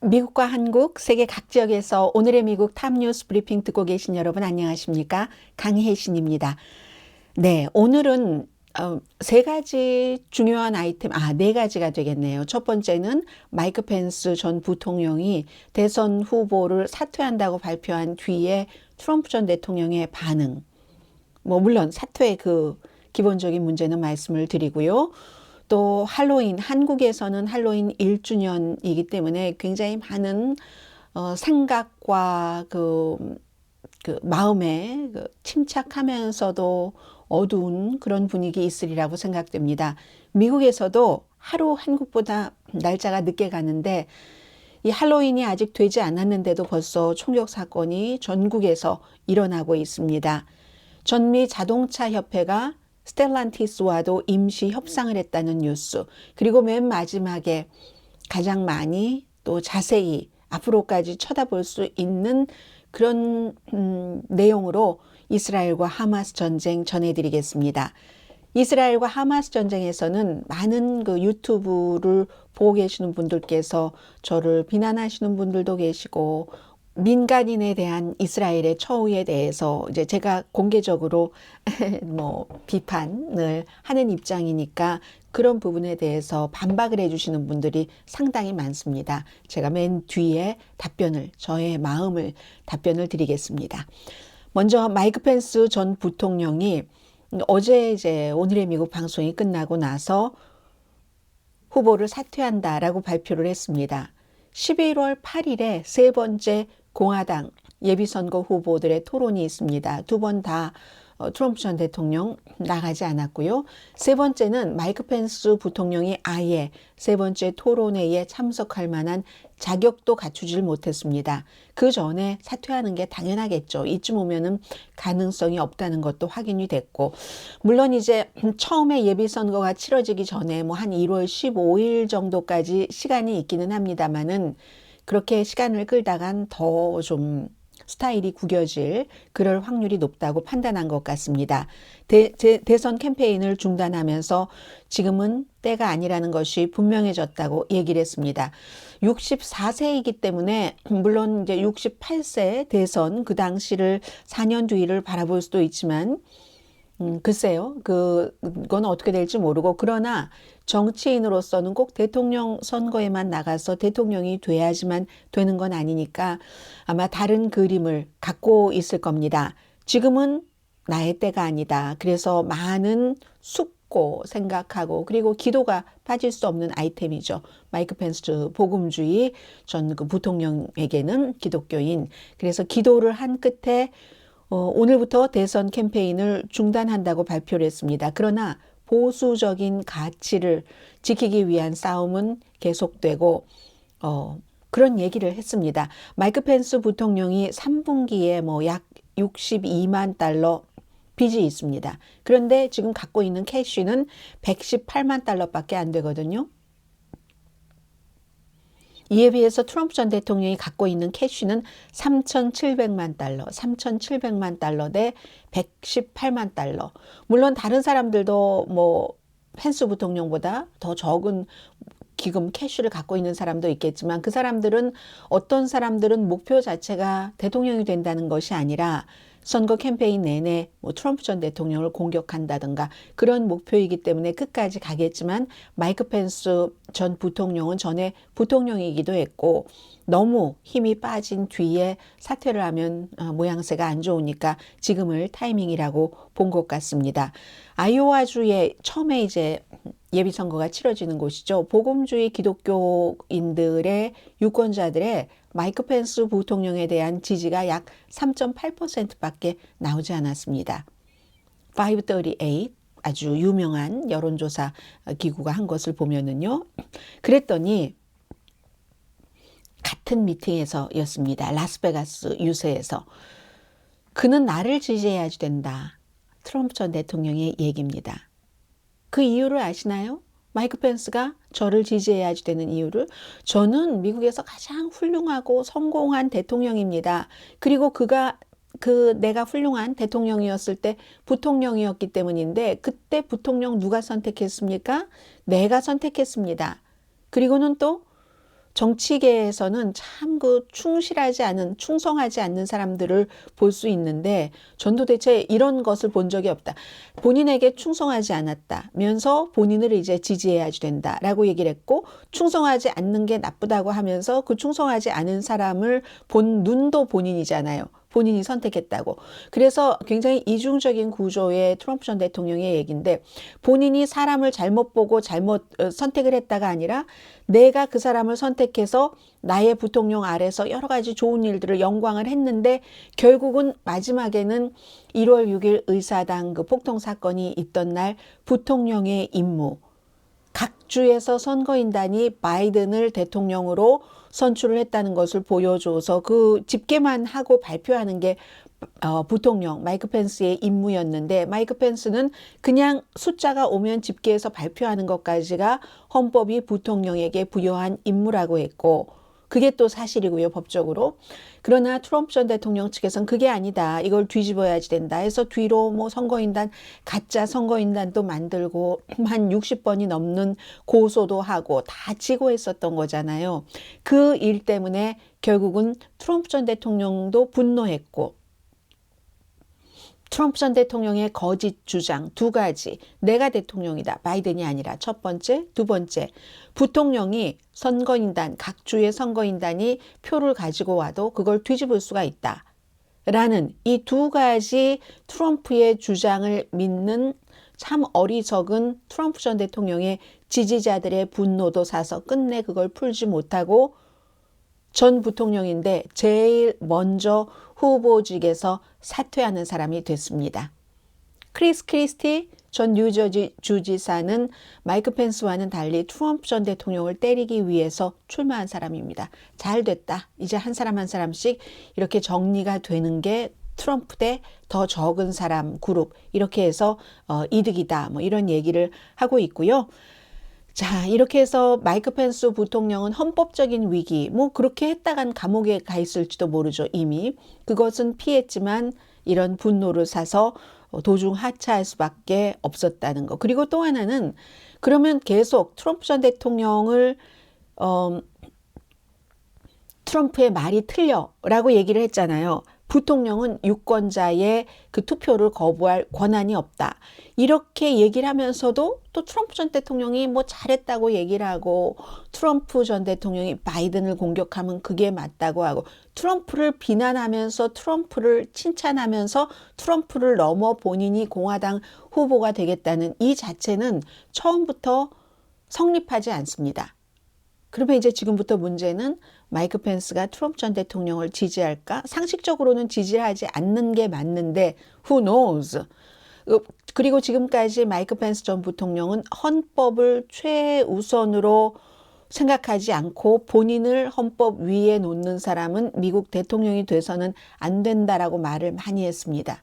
미국과 한국, 세계 각 지역에서 오늘의 미국 탑뉴스 브리핑 듣고 계신 여러분 안녕하십니까? 강혜신입니다. 네, 오늘은 세 가지 중요한 아이템, 네 가지가 되겠네요. 첫 번째는 마이크 펜스 전 부통령이 대선 후보를 사퇴한다고 발표한 뒤에 트럼프 전 대통령의 반응. 물론 사퇴의 그 기본적인 문제는 말씀을 드리고요. 또 할로윈, 한국에서는 할로윈 1주년이기 때문에 굉장히 많은 생각과 마음에 침착하면서도 어두운 그런 분위기 있으리라고 생각됩니다. 미국에서도 하루 한국보다 날짜가 늦게 가는데 이 할로윈이 아직 되지 않았는데도 벌써 총격 사건이 전국에서 일어나고 있습니다. 전미 자동차 협회가 스텔란티스와도 임시 협상을 했다는 뉴스, 그리고 맨 마지막에 가장 많이 또 자세히 앞으로까지 쳐다볼 수 있는 그런 내용으로 이스라엘과 하마스 전쟁 전해드리겠습니다. 이스라엘과 하마스 전쟁에서는 많은 그 유튜브를 보고 계시는 분들께서 저를 비난하시는 분들도 계시고, 민간인에 대한 이스라엘의 처우에 대해서 이제 제가 공개적으로 비판을 하는 입장이니까 그런 부분에 대해서 반박을 해주시는 분들이 상당히 많습니다. 제가 맨 뒤에 저의 마음을 답변을 드리겠습니다. 먼저 마이크 펜스 전 부통령이 어제 이제 오늘의 미국 방송이 끝나고 나서 후보를 사퇴한다라고 발표를 했습니다. 11월 8일에 세 번째 공화당 예비선거 후보들의 토론이 있습니다. 두 번 다 트럼프 전 대통령 나가지 않았고요. 세 번째는 마이크 펜스 부통령이 아예 세 번째 토론회에 참석할 만한 자격도 갖추질 못했습니다. 그 전에 사퇴하는 게 당연하겠죠. 이쯤 오면은 가능성이 없다는 것도 확인이 됐고, 물론 이제 처음에 예비선거가 치러지기 전에 한 1월 15일 정도까지 시간이 있기는 합니다만은 그렇게 시간을 끌다간 더 좀 스타일이 구겨질 그럴 확률이 높다고 판단한 것 같습니다. 대선 캠페인을 중단하면서 지금은 때가 아니라는 것이 분명해졌다고 얘기를 했습니다. 64세이기 때문에 물론 이제 68세 대선 그 당시를 4년 뒤를 바라볼 수도 있지만 글쎄요. 그건 어떻게 될지 모르고, 그러나 정치인으로서는 꼭 대통령 선거에만 나가서 대통령이 돼야지만 되는 건 아니니까 아마 다른 그림을 갖고 있을 겁니다. 지금은 나의 때가 아니다. 그래서 많은 숙고 생각하고, 그리고 기도가 빠질 수 없는 아이템이죠. 마이크 펜스 복음주의 전 그 부통령에게는 기독교인. 그래서 기도를 한 끝에 오늘부터 대선 캠페인을 중단한다고 발표를 했습니다. 그러나 보수적인 가치를 지키기 위한 싸움은 계속되고 그런 얘기를 했습니다. 마이크 펜스 부통령이 3분기에 약 62만 달러 빚이 있습니다. 그런데 지금 갖고 있는 캐시는 118만 달러밖에 안 되거든요. 이에 비해서 트럼프 전 대통령이 갖고 있는 캐시는 3,700만 달러 대 118만 달러. 물론 다른 사람들도 펜스 부통령보다 더 적은 기금 캐시를 갖고 있는 사람도 있겠지만, 그 사람들은 어떤 사람들은 목표 자체가 대통령이 된다는 것이 아니라 선거 캠페인 내내 트럼프 전 대통령을 공격한다든가 그런 목표이기 때문에 끝까지 가겠지만, 마이크 펜스 전 부통령은 전에 부통령이기도 했고 너무 힘이 빠진 뒤에 사퇴를 하면 모양새가 안 좋으니까 지금을 타이밍이라고 본 것 같습니다. 아이오와주에 처음에 이제 예비선거가 치러지는 곳이죠. 복음주의 기독교인들의 유권자들의 마이크 펜스 부통령에 대한 지지가 약 3.8%밖에 나오지 않았습니다. 538 아주 유명한 여론조사 기구가 한 것을 보면은요. 그랬더니 같은 미팅에서였습니다. 라스베가스 유세에서 그는 나를 지지해야 된다. 트럼프 전 대통령의 얘기입니다. 그 이유를 아시나요? 마이크 펜스가 저를 지지해야 되는 이유를, 저는 미국에서 가장 훌륭하고 성공한 대통령입니다. 그리고 내가 훌륭한 대통령이었을 때 부통령이었기 때문인데, 그때 부통령 누가 선택했습니까? 내가 선택했습니다. 그리고는 또 정치계에서는 참 그 충성하지 않는 사람들을 볼 수 있는데 전 도대체 이런 것을 본 적이 없다. 본인에게 충성하지 않았다면서 본인을 이제 지지해야지 된다라고 얘기를 했고, 충성하지 않는 게 나쁘다고 하면서 그 충성하지 않은 사람을 본 눈도 본인이잖아요. 본인이 선택했다고. 그래서 굉장히 이중적인 구조의 트럼프 전 대통령의 얘기인데, 본인이 사람을 잘못 보고 잘못 선택을 했다가 아니라 내가 그 사람을 선택해서 나의 부통령 아래서 여러 가지 좋은 일들을 영광을 했는데, 결국은 마지막에는 1월 6일 의사당 그 폭동 사건이 있던 날 부통령의 임무, 각 주에서 선거인단이 바이든을 대통령으로 선출을 했다는 것을 보여줘서 그 집계만 하고 발표하는 게 부통령 마이크 펜스의 임무였는데, 마이크 펜스는 그냥 숫자가 오면 집계해서 발표하는 것까지가 헌법이 부통령에게 부여한 임무라고 했고, 그게 또 사실이고요, 법적으로. 그러나 트럼프 전 대통령 측에서는 그게 아니다, 이걸 뒤집어야지 된다 해서 뒤로 뭐 선거인단, 가짜 선거인단도 만들고 한 60번이 넘는 고소도 하고 다 지고 했었던 거잖아요. 그 일 때문에 결국은 트럼프 전 대통령도 분노했고, 트럼프 전 대통령의 거짓 주장 두 가지, 내가 대통령이다, 바이든이 아니라 첫 번째, 두 번째, 부통령이 선거인단, 각 주의 선거인단이 표를 가지고 와도 그걸 뒤집을 수가 있다 라는 이 두 가지 트럼프의 주장을 믿는 참 어리석은 트럼프 전 대통령의 지지자들의 분노도 사서 끝내 그걸 풀지 못하고 전 부통령인데 제일 먼저 후보직에서 사퇴하는 사람이 됐습니다. 크리스 크리스티 전 뉴저지 주지사는 마이크 펜스와는 달리 트럼프 전 대통령을 때리기 위해서 출마한 사람입니다. 잘 됐다. 이제 한 사람 한 사람씩 이렇게 정리가 되는 게 트럼프 대 더 적은 사람 그룹, 이렇게 해서 이득이다, 뭐 이런 얘기를 하고 있고요. 자, 이렇게 해서 마이크 펜스 부통령은 헌법적인 위기, 뭐 그렇게 했다간 감옥에 가 있을지도 모르죠, 이미. 그것은 피했지만 이런 분노를 사서 도중 하차할 수밖에 없었다는 거. 그리고 또 하나는, 그러면 계속 트럼프 전 대통령을 트럼프의 말이 틀려라고 얘기를 했잖아요. 부통령은 유권자의 그 투표를 거부할 권한이 없다, 이렇게 얘기를 하면서도 또 트럼프 전 대통령이 뭐 잘했다고 얘기를 하고, 트럼프 전 대통령이 바이든을 공격하면 그게 맞다고 하고, 트럼프를 비난하면서 트럼프를 칭찬하면서 트럼프를 넘어 본인이 공화당 후보가 되겠다는 이 자체는 처음부터 성립하지 않습니다. 그러면 이제 지금부터 문제는 마이크 펜스가 트럼프 전 대통령을 지지할까? 상식적으로는 지지하지 않는 게 맞는데 who knows? 그리고 지금까지 마이크 펜스 전 부통령은 헌법을 최우선으로 생각하지 않고 본인을 헌법 위에 놓는 사람은 미국 대통령이 돼서는 안 된다라고 말을 많이 했습니다.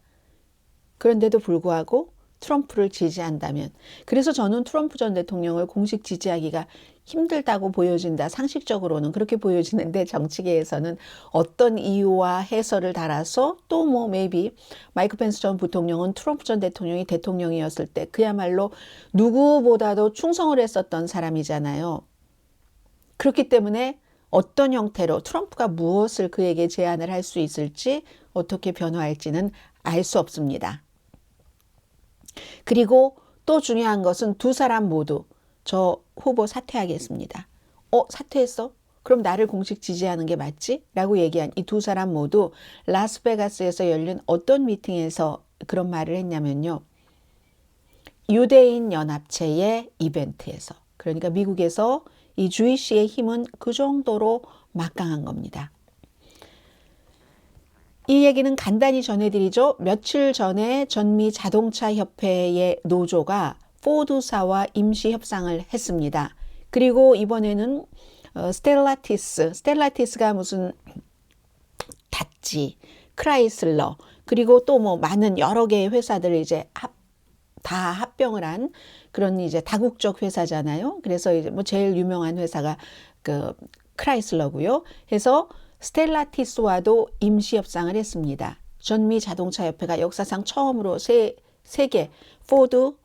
그런데도 불구하고 트럼프를 지지한다면, 그래서 저는 트럼프 전 대통령을 공식 지지하기가 힘들다고 보여진다. 상식적으로는 그렇게 보여지는데 정치계에서는 어떤 이유와 해설을 달아서 또 뭐 maybe 마이크 펜스 전 부통령은 트럼프 전 대통령이 대통령이었을 때 그야말로 누구보다도 충성을 했었던 사람이잖아요. 그렇기 때문에 어떤 형태로 트럼프가 무엇을 그에게 제안을 할 수 있을지, 어떻게 변화할지는 알 수 없습니다. 그리고 또 중요한 것은 두 사람 모두 저 후보 사퇴하겠습니다. 사퇴했어? 그럼 나를 공식 지지하는 게 맞지? 라고 얘기한 이 두 사람 모두 라스베가스에서 열린 어떤 미팅에서 그런 말을 했냐면요. 유대인 연합체의 이벤트에서. 그러니까 미국에서 이 주이시의 힘은 그 정도로 막강한 겁니다. 이 얘기는 간단히 전해드리죠. 며칠 전에 전미 자동차 협회의 노조가 포드사와 임시 협상을 했습니다. 그리고 이번에는 스텔라티스가 무슨 다지, 크라이슬러, 그리고 또 뭐 많은 여러 개의 회사들을 이제 다 합병을 한 그런 이제 다국적 회사잖아요. 그래서 이제 뭐 제일 유명한 회사가 그 크라이슬러고요. 해서 스텔라티스와도 임시 협상을 했습니다. 전미 자동차 협회가 역사상 처음으로 세 개, 포드,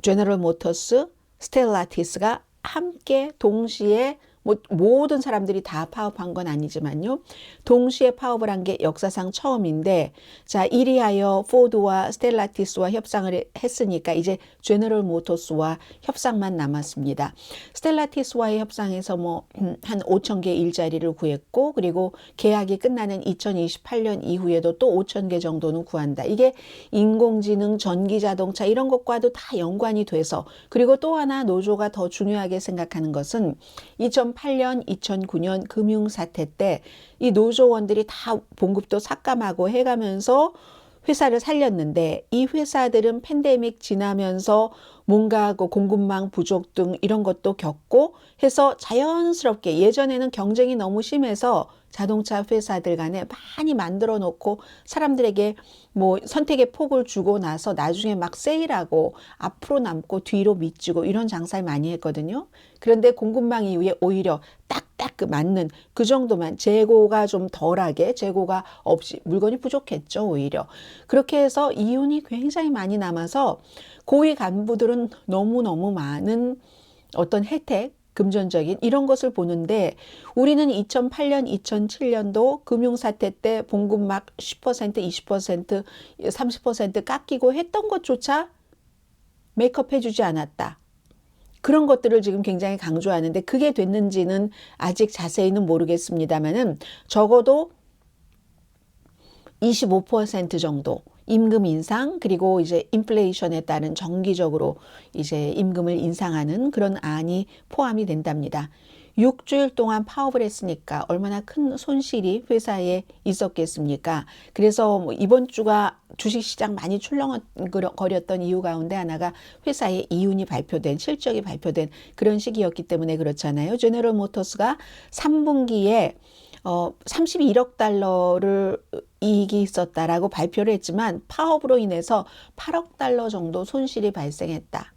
제너럴 모터스, 스텔라티스가 함께 동시에 뭐 모든 사람들이 다 파업한 건 아니지만요. 동시에 파업을 한 게 역사상 처음인데, 자, 이리하여 포드와 스텔라티스와 협상을 했으니까 이제 제너럴 모터스와 협상만 남았습니다. 스텔라티스와의 협상에서 뭐 한 5천 개 일자리를 구했고, 그리고 계약이 끝나는 2028년 이후에도 또 5천 개 정도는 구한다. 이게 인공지능, 전기자동차 이런 것과도 다 연관이 돼서, 그리고 또 하나 노조가 더 중요하게 생각하는 것은 2008년, 2009년 금융사태 때 이 노조원들이 다 봉급도 삭감하고 해가면서 회사를 살렸는데, 이 회사들은 팬데믹 지나면서 뭔가 그 공급망 부족 등 이런 것도 겪고 해서 자연스럽게, 예전에는 경쟁이 너무 심해서 자동차 회사들 간에 많이 만들어 놓고 사람들에게 뭐 선택의 폭을 주고 나서 나중에 막 세일하고 앞으로 남고 뒤로 미치고 이런 장사를 많이 했거든요. 그런데 공급망 이후에 오히려 딱딱 그 맞는 그 정도만, 재고가 좀 덜하게, 재고가 없이 물건이 부족했죠, 오히려. 그렇게 해서 이윤이 굉장히 많이 남아서 고위 간부들은 너무너무 많은 어떤 혜택, 금전적인 이런 것을 보는데, 우리는 2008년, 2007년도 금융사태 때 봉급 막 10%, 20%, 30% 깎이고 했던 것조차 메이크업 해주지 않았다. 그런 것들을 지금 굉장히 강조하는데, 그게 됐는지는 아직 자세히는 모르겠습니다만은 적어도 25% 정도 임금 인상, 그리고 이제 인플레이션에 따른 정기적으로 이제 임금을 인상하는 그런 안이 포함이 된답니다. 6주일 동안 파업을 했으니까 얼마나 큰 손실이 회사에 있었겠습니까? 그래서 뭐 이번 주가 주식시장 많이 출렁거렸던 이유 가운데 하나가 회사의 이윤이 발표된, 실적이 발표된 그런 시기였기 때문에 그렇잖아요. 제너럴 모터스가 3분기에 31억 달러를 이익이 있었다라고 발표를 했지만 파업으로 인해서 8억 달러 정도 손실이 발생했다.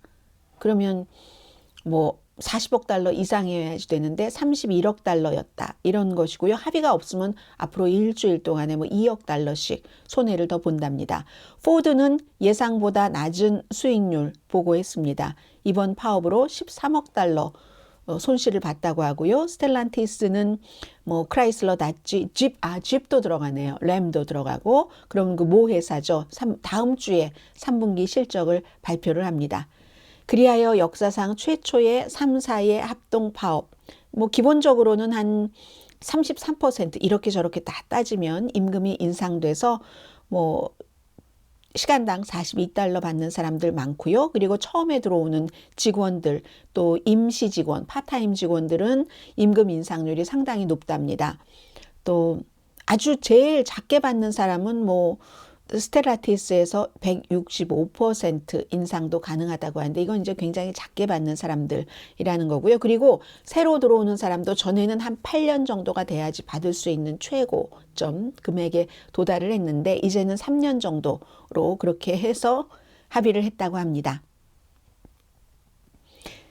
그러면 뭐 40억 달러 이상이어야지 되는데 31억 달러였다. 이런 것이고요. 합의가 없으면 앞으로 일주일 동안에 뭐 2억 달러씩 손해를 더 본답니다. 포드는 예상보다 낮은 수익률 보고했습니다. 이번 파업으로 13억 달러 손실을 봤다고 하고요. 스텔란티스는 뭐 크라이슬러, 다지, 집도 들어가네요. 램도 들어가고, 그럼 그 모 회사죠. 다음 주에 3분기 실적을 발표를 합니다. 그리하여 역사상 최초의 3사의 합동 파업. 뭐 기본적으로는 한 33% 이렇게 저렇게 다 따지면 임금이 인상돼서 뭐 시간당 42달러 받는 사람들 많고요. 그리고 처음에 들어오는 직원들, 또 임시 직원, 파타임 직원들은 임금 인상률이 상당히 높답니다. 또 아주 제일 작게 받는 사람은 뭐 스텔라티스에서 165% 인상도 가능하다고 하는데, 이건 이제 굉장히 작게 받는 사람들이라는 거고요. 그리고 새로 들어오는 사람도 전에는 한 8년 정도가 돼야지 받을 수 있는 최고점 금액에 도달을 했는데, 이제는 3년 정도로 그렇게 해서 합의를 했다고 합니다.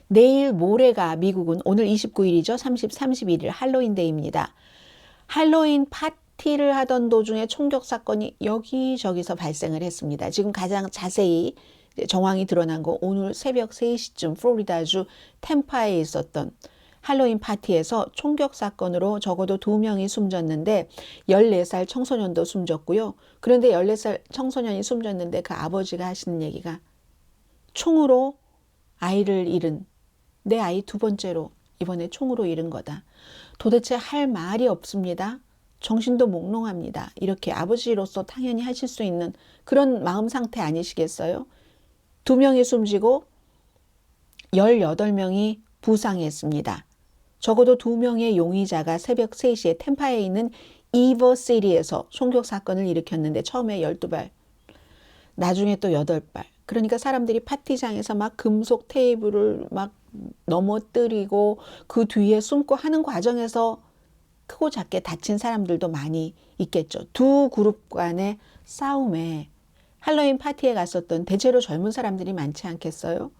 내일 모레가 미국은 오늘 29일이죠. 30, 31일 할로윈데이입니다. 할로윈 파티를 하던 도중에 총격 사건이 여기저기서 발생을 했습니다. 지금 가장 자세히 정황이 드러난 거, 오늘 새벽 3시쯤 플로리다주 템파에 있었던 할로윈 파티에서 총격 사건으로 적어도 2명이 숨졌는데 14살 청소년도 숨졌고요. 그런데 14살 청소년이 숨졌는데 그 아버지가 하시는 얘기가, 총으로 아이를 잃은 내 아이 두 번째로 이번에 총으로 잃은 거다. 도대체 할 말이 없습니다. 정신도 몽롱합니다. 이렇게 아버지로서 당연히 하실 수 있는 그런 마음 상태 아니시겠어요? 2명이 숨지고 18명이 부상했습니다. 적어도 2명의 용의자가 새벽 3시에 템파에 있는 이버시리에서 총격 사건을 일으켰는데, 처음에 12발, 나중에 또 8발. 그러니까 사람들이 파티장에서 막 금속 테이블을 막 넘어뜨리고 그 뒤에 숨고 하는 과정에서 크고 작게 다친 사람들도 많이 있겠죠. 두 그룹 간의 싸움에 할로윈 파티에 갔었던 대체로 젊은 사람들이 많지 않겠어요?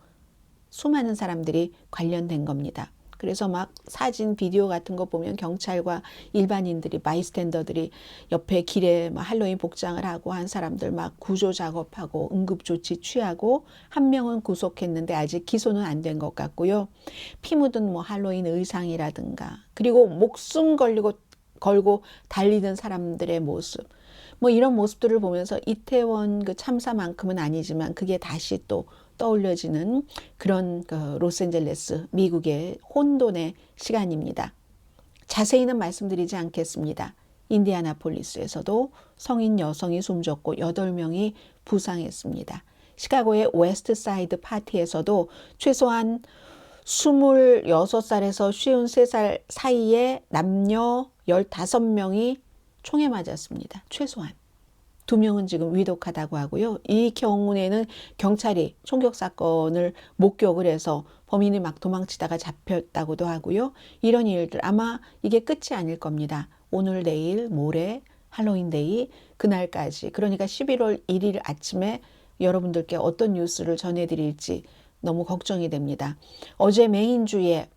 수많은 사람들이 관련된 겁니다. 그래서 막 사진, 비디오 같은 거 보면 경찰과 일반인들이, 바이스탠더들이 옆에 길에 막 할로윈 복장을 하고 한 사람들 막 구조 작업하고 응급조치 취하고, 한 명은 구속했는데 아직 기소는 안 된 것 같고요. 피 묻은 뭐 할로윈 의상이라든가, 그리고 목숨 걸고 달리는 사람들의 모습, 뭐 이런 모습들을 보면서 이태원 그 참사만큼은 아니지만 그게 다시 또 떠올려지는 그런 그 로스앤젤레스, 미국의 혼돈의 시간입니다. 자세히는 말씀드리지 않겠습니다. 인디애나폴리스에서도 성인 여성이 숨졌고 8명이 부상했습니다. 시카고의 웨스트사이드 파티에서도 최소한 26살에서 53살 사이의 남녀 15명이 총에 맞았습니다. 최소한. 2명은 지금 위독하다고 하고요. 이 경우에는 경찰이 총격 사건을 목격을 해서 범인이 막 도망치다가 잡혔다고도 하고요. 이런 일들 아마 이게 끝이 아닐 겁니다. 오늘, 내일, 모레, 할로윈데이 그날까지, 그러니까 11월 1일 아침에 여러분들께 어떤 뉴스를 전해드릴지 너무 걱정이 됩니다. 어제 메인주에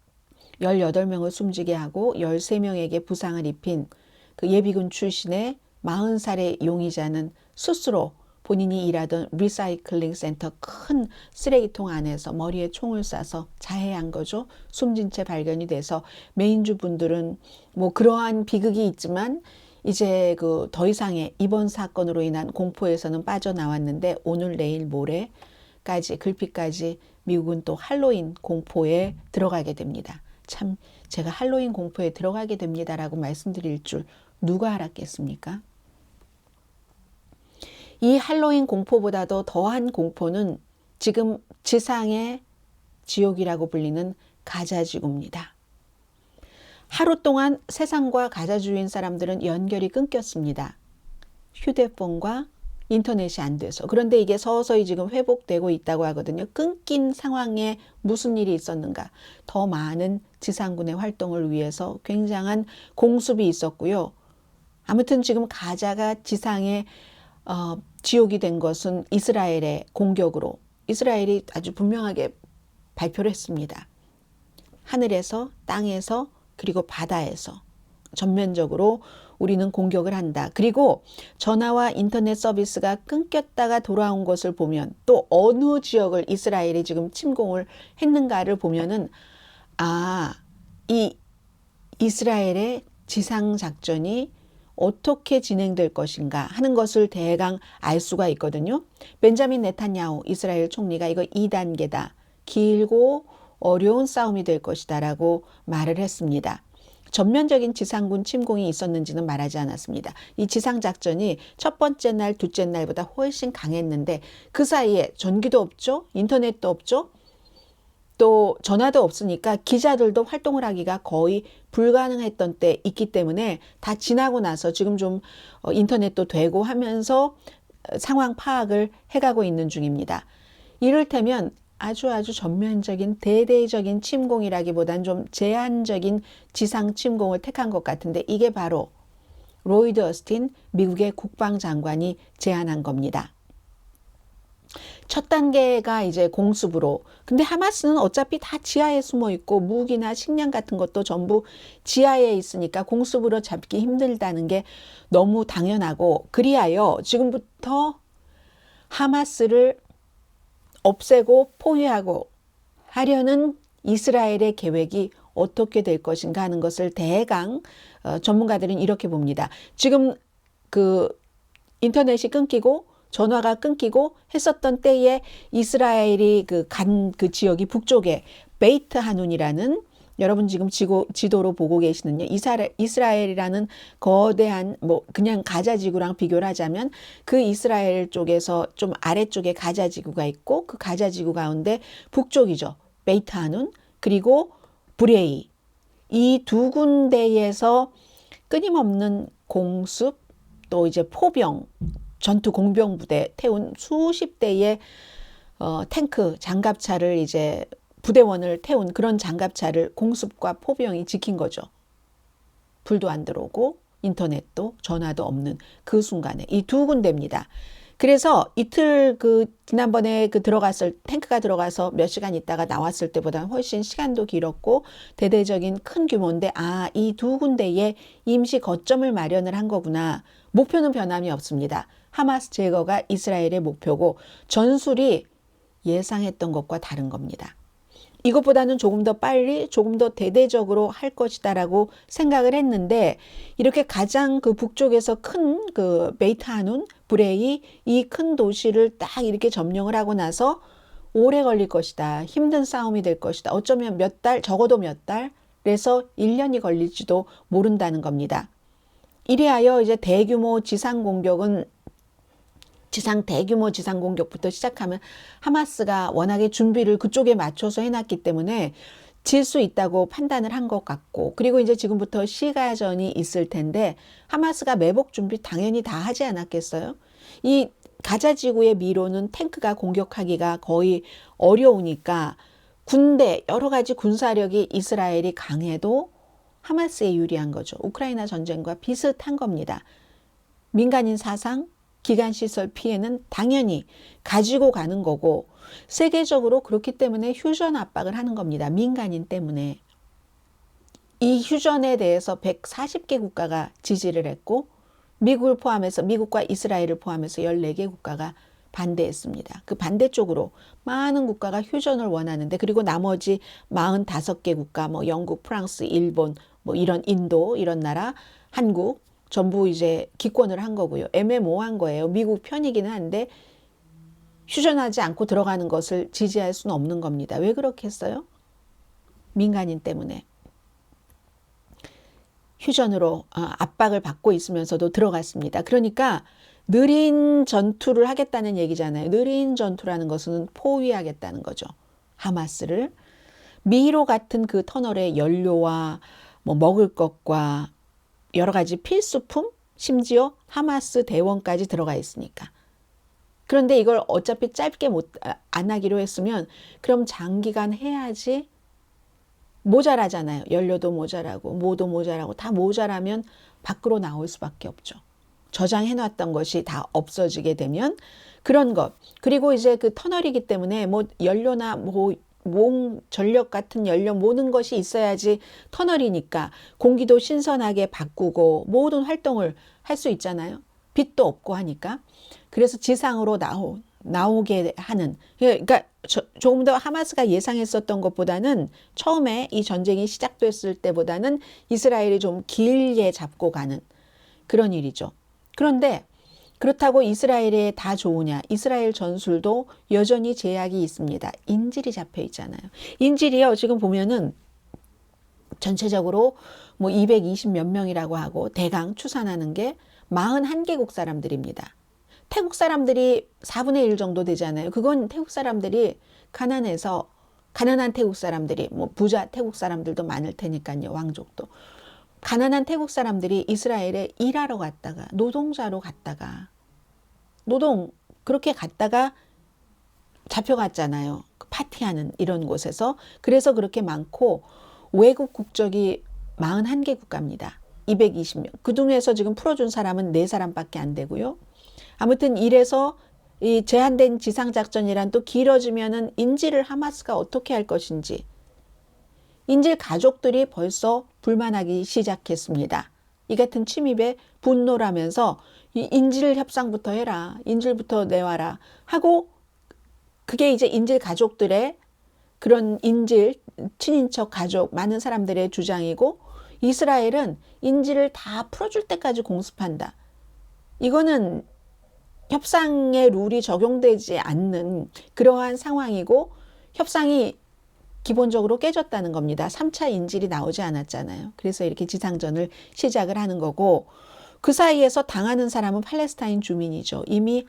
18명을 숨지게 하고 13명에게 부상을 입힌 그 예비군 출신의 40살의 용의자는 스스로 본인이 일하던 리사이클링 센터 큰 쓰레기통 안에서 머리에 총을 쏴서 자해한 거죠. 숨진 채 발견이 돼서 메인주 분들은 뭐 그러한 비극이 있지만 이제 그 더 이상의 이번 사건으로 인한 공포에서는 빠져나왔는데, 오늘, 내일, 모레까지, 글피까지 미국은 또 할로윈 공포에 들어가게 됩니다. 참, 제가 할로윈 공포에 들어가게 됩니다라고 말씀드릴 줄 누가 알았겠습니까? 이 할로윈 공포보다도 더한 공포는 지금 지상의 지옥이라고 불리는 가자지구입니다. 하루 동안 세상과 가자주의인 사람들은 연결이 끊겼습니다. 휴대폰과 인터넷이 안 돼서. 그런데 이게 서서히 지금 회복되고 있다고 하거든요. 끊긴 상황에 무슨 일이 있었는가? 더 많은 지상군의 활동을 위해서 굉장한 공습이 있었고요. 아무튼 지금 가자가 지상의 지옥이 된 것은 이스라엘의 공격으로, 이스라엘이 아주 분명하게 발표를 했습니다. 하늘에서, 땅에서, 그리고 바다에서 전면적으로 우리는 공격을 한다. 그리고 전화와 인터넷 서비스가 끊겼다가 돌아온 것을 보면, 또 어느 지역을 이스라엘이 지금 침공을 했는가를 보면은, 이 이스라엘의 지상작전이 어떻게 진행될 것인가 하는 것을 대강 알 수가 있거든요. 벤자민 네탄야후 이스라엘 총리가 이거 2단계다. 길고 어려운 싸움이 될 것이다 라고 말을 했습니다. 전면적인 지상군 침공이 있었는지는 말하지 않았습니다. 이 지상작전이 첫 번째 날, 둘째 날보다 훨씬 강했는데 그 사이에 전기도 없죠. 인터넷도 없죠. 또 전화도 없으니까 기자들도 활동을 하기가 거의 불가능했던 때 있기 때문에 다 지나고 나서 지금 좀 인터넷도 되고 하면서 상황 파악을 해가고 있는 중입니다. 이를테면 아주 전면적인 대대적인 침공이라기보단 좀 제한적인 지상 침공을 택한 것 같은데, 이게 바로 로이드 어스틴 미국의 국방장관이 제안한 겁니다. 첫 단계가 이제 공습으로. 근데 하마스는 어차피 다 지하에 숨어 있고 무기나 식량 같은 것도 전부 지하에 있으니까 공습으로 잡기 힘들다는 게 너무 당연하고, 그리하여 지금부터 하마스를 없애고 포위하고 하려는 이스라엘의 계획이 어떻게 될 것인가 하는 것을 대강 전문가들은 이렇게 봅니다. 지금 그 인터넷이 끊기고 전화가 끊기고 했었던 때에 이스라엘이 그 지역이 북쪽에 베이트 하눈이라는, 여러분 지금 지도로 보고 계시는요, 이스라엘이라는 거대한, 뭐 그냥 가자 지구랑 비교를 하자면 그 이스라엘 쪽에서 좀 아래쪽에 가자 지구가 있고, 그 가자 지구 가운데 북쪽이죠. 베이트 하눈, 그리고 브레이, 이 두 군데에서 끊임없는 공습, 또 이제 포병, 전투 공병 부대 태운 수십 대의 탱크, 장갑차를 이제 부대원을 태운 그런 장갑차를 공습과 포병이 지킨 거죠. 불도 안 들어오고 인터넷도 전화도 없는 그 순간에 이 두 군데입니다. 그래서 이틀 지난번에 탱크가 들어가서 몇 시간 있다가 나왔을 때보다 훨씬 시간도 길었고 대대적인 큰 규모인데, 이 두 군데에 임시 거점을 마련을 한 거구나. 목표는 변함이 없습니다. 하마스 제거가 이스라엘의 목표고 전술이 예상했던 것과 다른 겁니다. 이것보다는 조금 더 빨리, 조금 더 대대적으로 할 것이다라고 생각을 했는데, 이렇게 가장 북쪽에서 큰 베이트 하눈, 브레이, 이 큰 도시를 딱 이렇게 점령을 하고 나서 오래 걸릴 것이다. 힘든 싸움이 될 것이다. 어쩌면 몇 달, 적어도 몇 달에서 1년이 걸릴지도 모른다는 겁니다. 이리하여 이제 대규모 지상 공격부터 시작하면 하마스가 워낙에 준비를 그쪽에 맞춰서 해놨기 때문에 질 수 있다고 판단을 한 것 같고, 그리고 이제 지금부터 시가전이 있을 텐데 하마스가 매복 준비 당연히 다 하지 않았겠어요? 이 가자 지구의 미로는 탱크가 공격하기가 거의 어려우니까 군대, 여러 가지 군사력이 이스라엘이 강해도 하마스에 유리한 거죠. 우크라이나 전쟁과 비슷한 겁니다. 민간인 사상, 기관시설 피해는 당연히 가지고 가는 거고, 세계적으로 그렇기 때문에 휴전 압박을 하는 겁니다. 민간인 때문에. 이 휴전에 대해서 140개 국가가 지지를 했고, 미국과 이스라엘을 포함해서 14개 국가가 반대했습니다. 그 반대쪽으로 많은 국가가 휴전을 원하는데, 그리고 나머지 45개 국가, 영국, 프랑스, 일본, 이런 인도, 이런 나라, 한국, 전부 이제 기권을 한 거고요. 애매모호한 거예요. 미국 편이기는 한데 휴전하지 않고 들어가는 것을 지지할 수는 없는 겁니다. 왜 그렇게 했어요? 민간인 때문에. 휴전으로 압박을 받고 있으면서도 들어갔습니다. 그러니까 느린 전투를 하겠다는 얘기잖아요. 느린 전투라는 것은 포위하겠다는 거죠. 하마스를. 미로 같은 그 터널에 연료와 먹을 것과 여러 가지 필수품, 심지어 하마스 대원까지 들어가 있으니까. 그런데 이걸 어차피 짧게 안 하기로 했으면 그럼 장기간 해야지 모자라잖아요. 연료도 모자라고 뭐도 모자라고 다 모자라면 밖으로 나올 수밖에 없죠. 저장해놨던 것이 다 없어지게 되면 그런 것. 그리고 이제 그 터널이기 때문에 연료나 전력 같은 연료 모든 것이 있어야지 터널이니까 공기도 신선하게 바꾸고 모든 활동을 할 수 있잖아요. 빛도 없고 하니까. 그래서 지상으로 나오게 하는, 그러니까 조금 더 하마스가 예상했었던 것보다는 처음에 이 전쟁이 시작됐을 때보다는 이스라엘이 좀 길게 잡고 가는 그런 일이죠. 그런데 그렇다고 이스라엘에 다 좋으냐? 이스라엘 전술도 여전히 제약이 있습니다. 인질이 잡혀 있잖아요. 인질이요. 지금 보면은 전체적으로 220 몇 명이라고 하고 대강 추산하는 게 41개국 사람들입니다. 태국 사람들이 4분의 1 정도 되잖아요. 그건 태국 사람들이 가난한 태국 사람들이, 부자 태국 사람들도 많을 테니까요. 왕족도. 가난한 태국 사람들이 이스라엘에 일하러 갔다가 노동자로 갔다가 그렇게 갔다가 잡혀갔잖아요. 파티하는 이런 곳에서. 그래서 그렇게 많고 외국 국적이 41개 국가입니다. 220명. 그중에서 지금 풀어준 사람은 4사람밖에 안 되고요. 아무튼 이래서 이 제한된 지상작전이란 또 길어지면은 인질을 하마스가 어떻게 할 것인지 인질 가족들이 벌써 불만하기 시작했습니다. 이 같은 침입에 분노라면서 이 인질 협상부터 해라. 인질부터 내와라. 하고 그게 이제 인질 가족들의 그런 친인척 가족 많은 사람들의 주장이고 이스라엘은 인질을 다 풀어줄 때까지 공습한다. 이거는 협상의 룰이 적용되지 않는 그러한 상황이고 협상이 기본적으로 깨졌다는 겁니다. 3차 인질이 나오지 않았잖아요. 그래서 이렇게 지상전을 시작을 하는 거고 그 사이에서 당하는 사람은 팔레스타인 주민이죠. 이미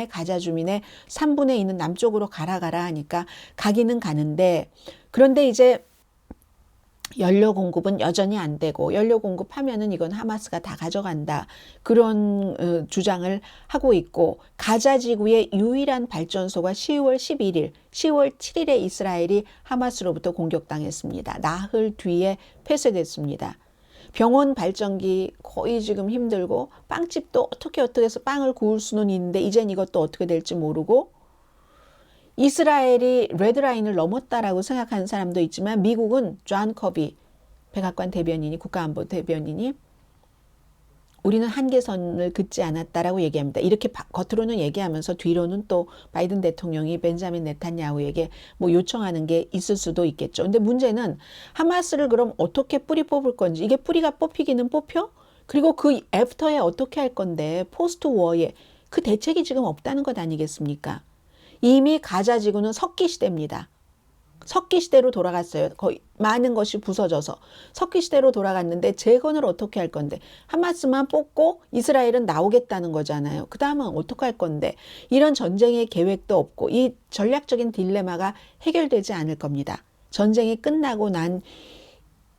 가자 주민의 3분의 2는 남쪽으로 가라 하니까 가기는 가는데 그런데 이제 연료 공급은 여전히 안 되고 연료 공급하면은 이건 하마스가 다 가져간다. 그런 주장을 하고 있고 가자 지구의 유일한 발전소가 10월 7일에 이스라엘이 하마스로부터 공격당했습니다. 나흘 뒤에 폐쇄됐습니다. 병원 발전기 거의 지금 힘들고 빵집도 어떻게 해서 빵을 구울 수는 있는데 이젠 이것도 어떻게 될지 모르고 이스라엘이 레드라인을 넘었다라고 생각하는 사람도 있지만 미국은 존 커비 백악관 대변인이 국가안보 대변인이 우리는 한계선을 긋지 않았다라고 얘기합니다. 이렇게 겉으로는 얘기하면서 뒤로는 또 바이든 대통령이 벤자민 네탄야후에게 뭐 요청하는 게 있을 수도 있겠죠. 근데 문제는 하마스를 그럼 어떻게 뿌리 뽑을 건지 이게 뿌리가 뽑히기는 뽑혀? 그리고 그 애프터에 어떻게 할 건데 포스트 워에 그 대책이 지금 없다는 것 아니겠습니까? 이미 가자 지구는 석기 시대입니다. 석기 시대로 돌아갔어요. 거의 많은 것이 부서져서 석기 시대로 돌아갔는데 재건을 어떻게 할 건데 하마스만 뽑고 이스라엘은 나오겠다는 거잖아요. 그 다음은 어떻게 할 건데 이런 전쟁의 계획도 없고 이 전략적인 딜레마가 해결되지 않을 겁니다. 전쟁이 끝나고 난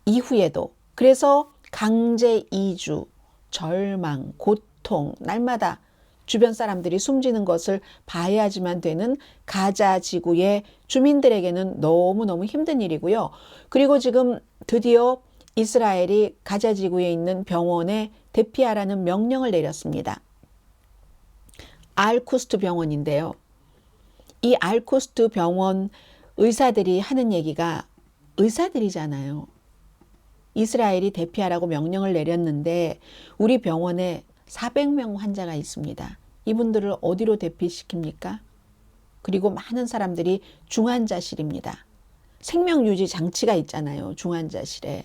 이후에도. 그래서 강제 이주, 절망, 고통, 날마다 주변 사람들이 숨지는 것을 봐야지만 되는 가자 지구의 주민들에게는 너무너무 힘든 일이고요. 그리고 지금 드디어 이스라엘이 가자 지구에 있는 병원에 대피하라는 명령을 내렸습니다. 알쿠스트 병원인데요. 이 알쿠스트 병원 의사들이 하는 얘기가 의사들이잖아요. 이스라엘이 대피하라고 명령을 내렸는데 우리 병원에 400명 환자가 있습니다. 이분들을 어디로 대피시킵니까? 그리고 많은 사람들이 중환자실입니다. 생명유지 장치가 있잖아요. 중환자실에.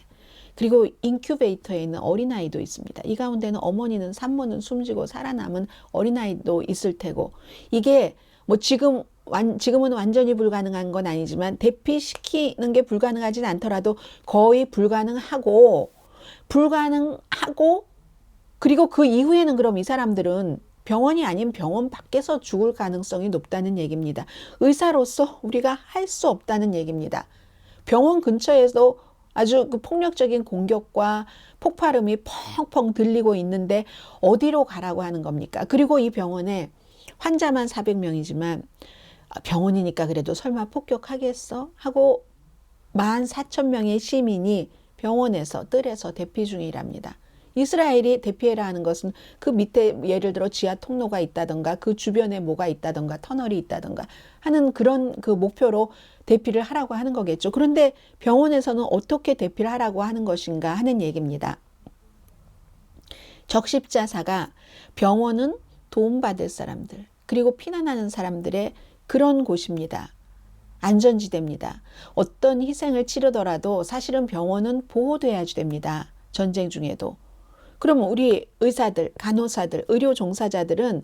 그리고 인큐베이터에 있는 어린아이도 있습니다. 이 가운데는 어머니는 산모는 숨지고 살아남은 어린아이도 있을 테고 이게 뭐 지금은 완전히 불가능한 건 아니지만 대피시키는 게 불가능하진 않더라도 거의 불가능하고 그리고 그 이후에는 그럼 이 사람들은 병원이 아닌 병원 밖에서 죽을 가능성이 높다는 얘기입니다. 의사로서 우리가 할 수 없다는 얘기입니다. 병원 근처에서 아주 그 폭력적인 공격과 폭발음이 펑펑 들리고 있는데 어디로 가라고 하는 겁니까? 그리고 이 병원에 환자만 400명이지만 병원이니까 그래도 설마 폭격하겠어? 하고 14,000명의 시민이 병원에서 뜰에서 대피 중이랍니다. 이스라엘이 대피해라 하는 것은 그 밑에 예를 들어 지하 통로가 있다던가 그 주변에 뭐가 있다던가 터널이 있다던가 하는 그런 그 목표로 대피를 하라고 하는 거겠죠. 그런데 병원에서는 어떻게 대피를 하라고 하는 것인가 하는 얘기입니다. 적십자사가 병원은 도움받을 사람들 그리고 피난하는 사람들의 그런 곳입니다. 안전지대입니다. 어떤 희생을 치르더라도 사실은 병원은 보호돼야지 됩니다. 전쟁 중에도. 그러면 우리 의사들, 간호사들, 의료 종사자들은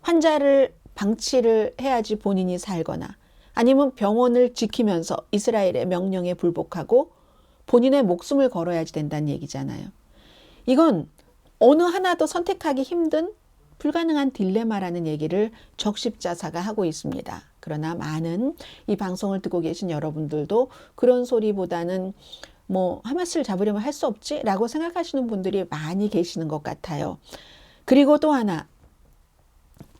환자를 방치를 해야지 본인이 살거나 아니면 병원을 지키면서 이스라엘의 명령에 불복하고 본인의 목숨을 걸어야지 된다는 얘기잖아요. 이건 어느 하나도 선택하기 힘든 불가능한 딜레마라는 얘기를 적십자사가 하고 있습니다. 그러나 많은 이 방송을 듣고 계신 여러분들도 그런 소리보다는 뭐 하마스를 잡으려면 할 수 없지? 라고 생각하시는 분들이 많이 계시는 것 같아요. 그리고 또 하나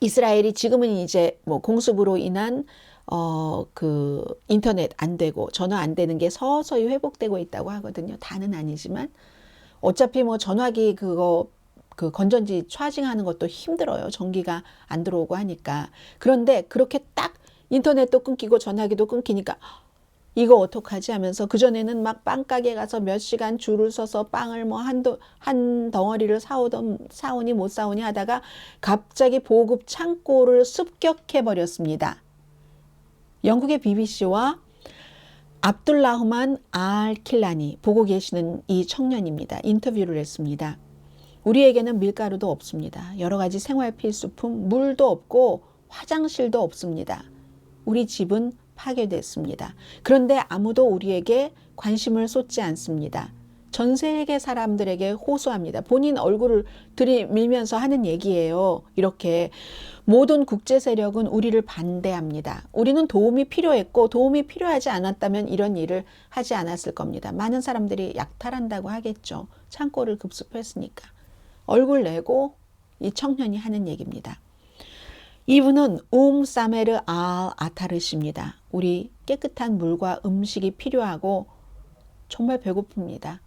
이스라엘이 지금은 이제 뭐 공습으로 인한 그 인터넷 안 되고 전화 안 되는 게 서서히 회복되고 있다고 하거든요. 다는 아니지만 어차피 뭐 전화기 그 건전지 차징하는 것도 힘들어요. 전기가 안 들어오고 하니까. 그런데 그렇게 딱 인터넷도 끊기고 전화기도 끊기니까 이거 어떡하지 하면서 그전에는 막 빵가게 가서 몇 시간 줄을 서서 빵을 뭐 한 덩어리를 사오니 못 사오니 하다가 갑자기 보급 창고를 습격해 버렸습니다. 영국의 BBC와 압둘라흐만 알 킬라니 보고 계시는 이 청년입니다. 인터뷰를 했습니다. 우리에게는 밀가루도 없습니다. 여러 가지 생활 필수품, 물도 없고 화장실도 없습니다. 우리 집은 파괴됐습니다. 그런데 아무도 우리에게 관심을 쏟지 않습니다. 전 세계 사람들에게 호소합니다. 본인 얼굴을 들이밀면서 하는 얘기예요. 이렇게 모든 국제 세력은 우리를 반대합니다. 우리는 도움이 필요했고 도움이 필요하지 않았다면 이런 일을 하지 않았을 겁니다. 많은 사람들이 약탈한다고 하겠죠. 창고를 급습했으니까. 얼굴 내고 이 청년이 하는 얘기입니다. 이분은 사메르 알 아타르십니다. 우리 깨끗한 물과 음식이 필요하고 정말 배고픕니다.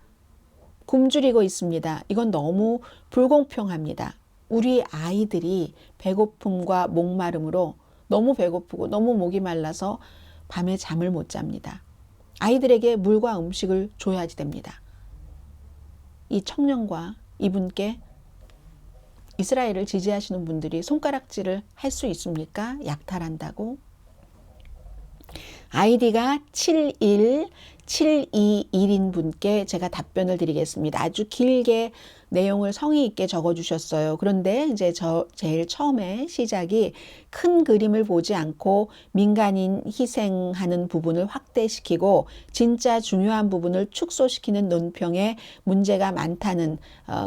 굶주리고 있습니다. 이건 너무 불공평합니다. 우리 아이들이 배고픔과 목마름으로 너무 배고프고 너무 목이 말라서 밤에 잠을 못 잡니다. 아이들에게 물과 음식을 줘야지 됩니다. 이 청년과 이분께 이스라엘을 지지하시는 분들이 손가락질을 할 수 있습니까? 약탈한다고? 아이디가 71721인 분께 제가 답변을 드리겠습니다. 아주 길게 내용을 성의 있게 적어주셨어요. 그런데 이제 제일 처음에 시작이 큰 그림을 보지 않고 민간인 희생하는 부분을 확대시키고 진짜 중요한 부분을 축소시키는 논평에 문제가 많다는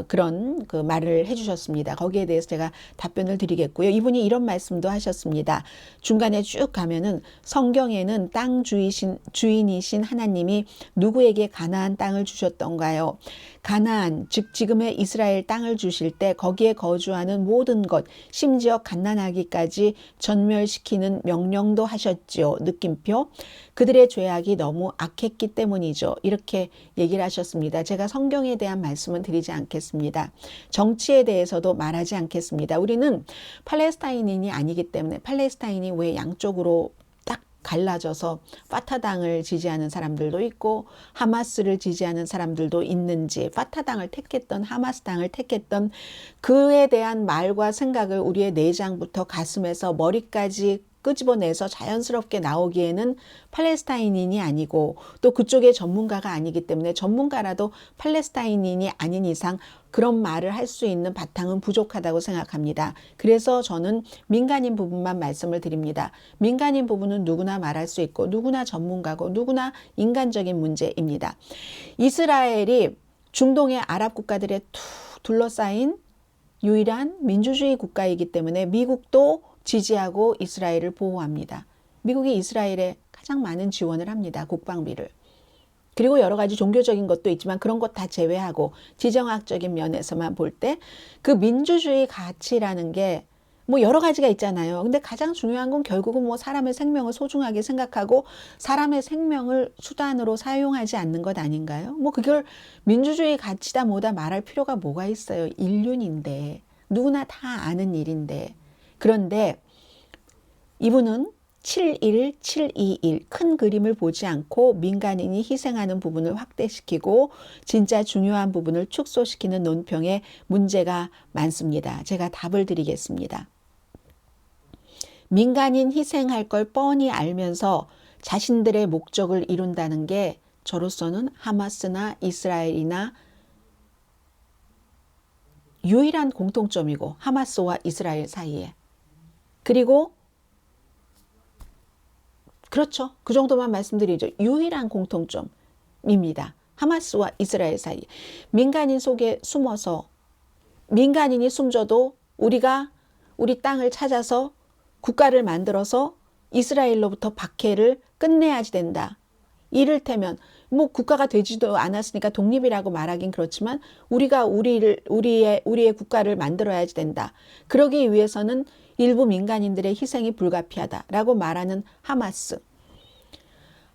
그런 그 말을 해주셨습니다. 거기에 대해서 제가 답변을 드리겠고요. 이분이 이런 말씀도 하셨습니다. 중간에 쭉 가면은 성경에는 땅 주인이신 하나님이 누구에게 가나안 땅을 주셨던가요? 가나안, 즉 지금의 이스라엘 땅을 주실 때 거기에 거주하는 모든 것, 심지어 갓난아기까지 전멸시키는 명령도 하셨지요. 느낌표. 그들의 죄악이 너무 악했기 때문이죠. 이렇게 얘기를 하셨습니다. 제가 성경에 대한 말씀은 드리지 않겠습니다. 정치에 대해서도 말하지 않겠습니다. 우리는 팔레스타인인이 아니기 때문에 팔레스타인이 왜 양쪽으로 갈라져서 파타당을 지지하는 사람들도 있고 하마스를 지지하는 사람들도 있는지, 파타당을 택했던 하마스당을 택했던 그에 대한 말과 생각을 우리의 내장부터 가슴에서 머리까지 끄집어내서 자연스럽게 나오기에는 팔레스타인인이 아니고 또 그쪽의 전문가가 아니기 때문에 전문가라도 팔레스타인인이 아닌 이상 그런 말을 할 수 있는 바탕은 부족하다고 생각합니다. 그래서 저는 민간인 부분만 말씀을 드립니다. 민간인 부분은 누구나 말할 수 있고 누구나 전문가고 누구나 인간적인 문제입니다. 이스라엘이 중동의 아랍 국가들에 툭 둘러싸인 유일한 민주주의 국가이기 때문에 미국도 지지하고 이스라엘을 보호합니다. 미국이 이스라엘에 가장 많은 지원을 합니다. 국방비를. 그리고 여러 가지 종교적인 것도 있지만 그런 것 다 제외하고 지정학적인 면에서만 볼 때 그 민주주의 가치라는 게 뭐 여러 가지가 있잖아요. 근데 가장 중요한 건 결국은 뭐 사람의 생명을 소중하게 생각하고 사람의 생명을 수단으로 사용하지 않는 것 아닌가요? 뭐 그걸 민주주의 가치다 뭐다 말할 필요가 뭐가 있어요. 인륜인데 누구나 다 아는 일인데. 그런데 이분은 71721 큰 그림을 보지 않고 민간인이 희생하는 부분을 확대시키고 진짜 중요한 부분을 축소시키는 논평에 문제가 많습니다. 제가 답을 드리겠습니다. 민간인 희생할 걸 뻔히 알면서 자신들의 목적을 이룬다는 게 저로서는 하마스나 이스라엘이나 유일한 공통점이고 하마스와 이스라엘 사이에. 그리고 그렇죠. 그 정도만 말씀드리죠. 유일한 공통점입니다. 하마스와 이스라엘 사이. 민간인 속에 숨어서 민간인이 숨져도 우리가 우리 땅을 찾아서 국가를 만들어서 이스라엘로부터 박해를 끝내야지 된다. 이를테면 뭐 국가가 되지도 않았으니까 독립이라고 말하긴 그렇지만 우리가 우리의 국가를 만들어야지 된다. 그러기 위해서는 일부 민간인들의 희생이 불가피하다라고 말하는 하마스.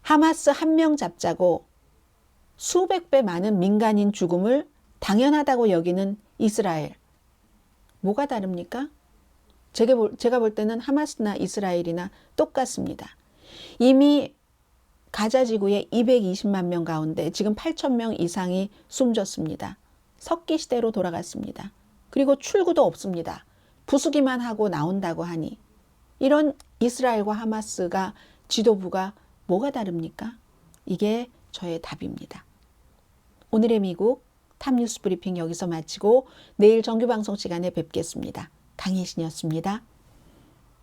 하마스 한 명 잡자고 수백 배 많은 민간인 죽음을 당연하다고 여기는 이스라엘. 뭐가 다릅니까? 제가 볼 때는 하마스나 이스라엘이나 똑같습니다. 이미 가자 지구의 220만 명 가운데 지금 8천 명 이상이 숨졌습니다. 석기 시대로 돌아갔습니다. 그리고 출구도 없습니다. 부수기만 하고 나온다고 하니 이런 이스라엘과 하마스가 지도부가 뭐가 다릅니까? 이게 저의 답입니다. 오늘의 미국 탑뉴스 브리핑 여기서 마치고 내일 정규방송 시간에 뵙겠습니다. 강혜신이었습니다.